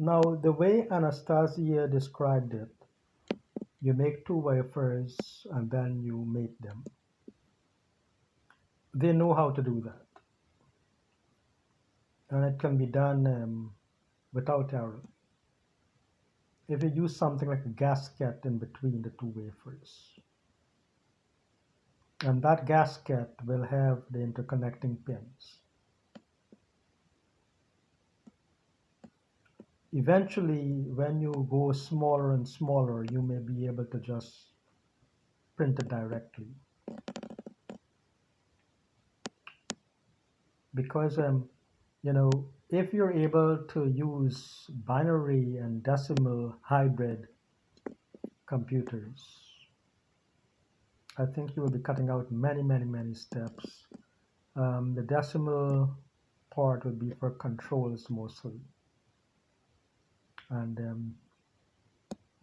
Now, the way Anastasia described it, you make two wafers and then you mate them. They know how to do that, and it can be done without error. If you use something like a gasket in between the two wafers, and that gasket will have the interconnecting pins. Eventually, when you go smaller and smaller, you may be able to just print it directly. Because, if you're able to use binary and decimal hybrid computers, I think you will be cutting out many, many, many steps. The decimal part would be for controls mostly, and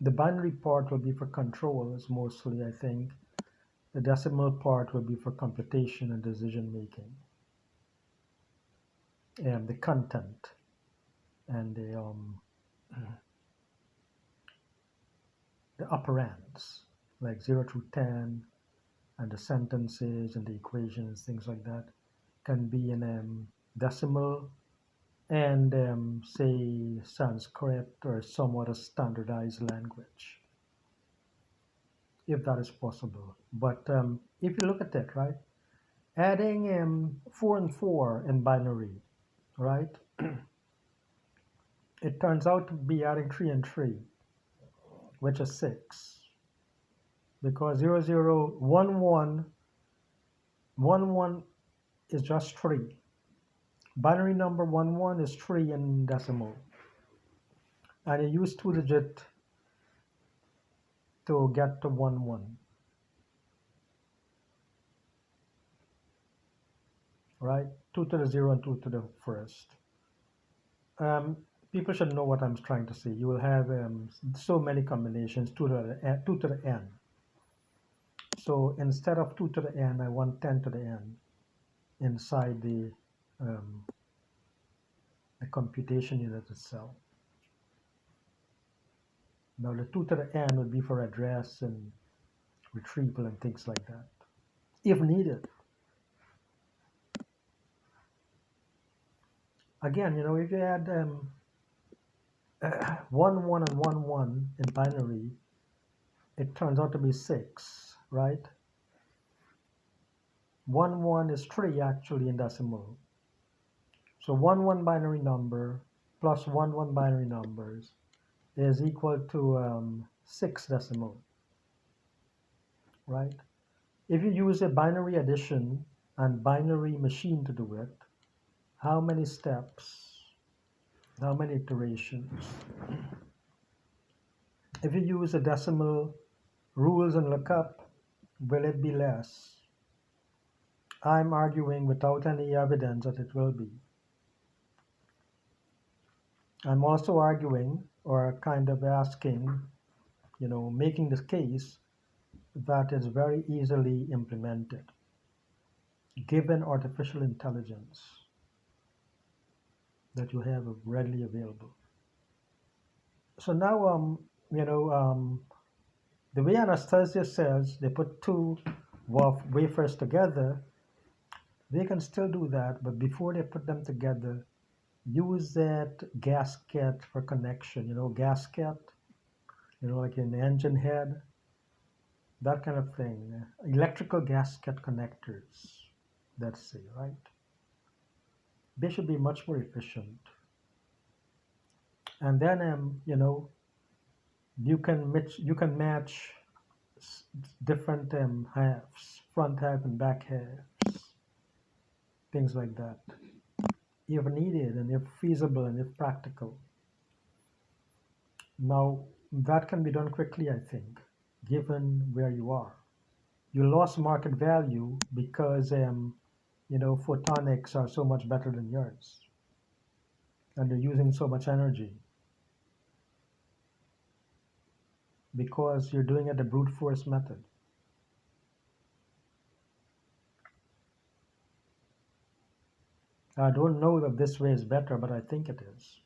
the binary part will be for controls mostly, I think. The decimal part will be for computation and decision making, and the content and the operands like 0 through 10 and the sentences and the equations, things like that, can be in decimal and say Sanskrit or somewhat a standardized language, if that is possible. But if you look at it, right, adding 4 and 4 in binary, right, it turns out to be adding 3 and 3, which is 6. Because 001111 is just 3. Binary number 11 is 3 in decimal. And you use 2-digit to get to 11, right? 2 to the 0 and 2 to the first. Um, People should know what I'm trying to say. You will have so many combinations, 2 to the n. So instead of 2 to the n, I want 10 to the n inside um, the computation unit itself. Now the 2 to the n would be for address and retrieval and things like that, if needed. Again, if you add 1, 1, and 1, 1 in binary, it turns out to be 6, right? 1, 1 is 3 actually in decimal. So 1, 1 binary number plus 1, 1 binary numbers is equal to 6 decimal, right? If you use a binary addition and binary machine to do it, how many steps, how many iterations? If you use a decimal rules and lookup, will it be less? I'm arguing without any evidence that it will be. I'm also arguing or kind of asking, making this case that is very easily implemented given artificial intelligence that you have readily available. So now, the way Anastasia says they put two wafers together, they can still do that, but before they put them together, use that gasket for connection, gasket, like in the engine head, that kind of thing. Electrical gasket connectors, let's say, right? They should be much more efficient. And then, you can match different halves, front half and back halves, things like that, if needed and if feasible and if practical. Now, that can be done quickly, I think, given where you are. You lost market value because, photonics are so much better than yours and they're using so much energy because you're doing it the brute force method. I don't know that this way is better, but I think it is.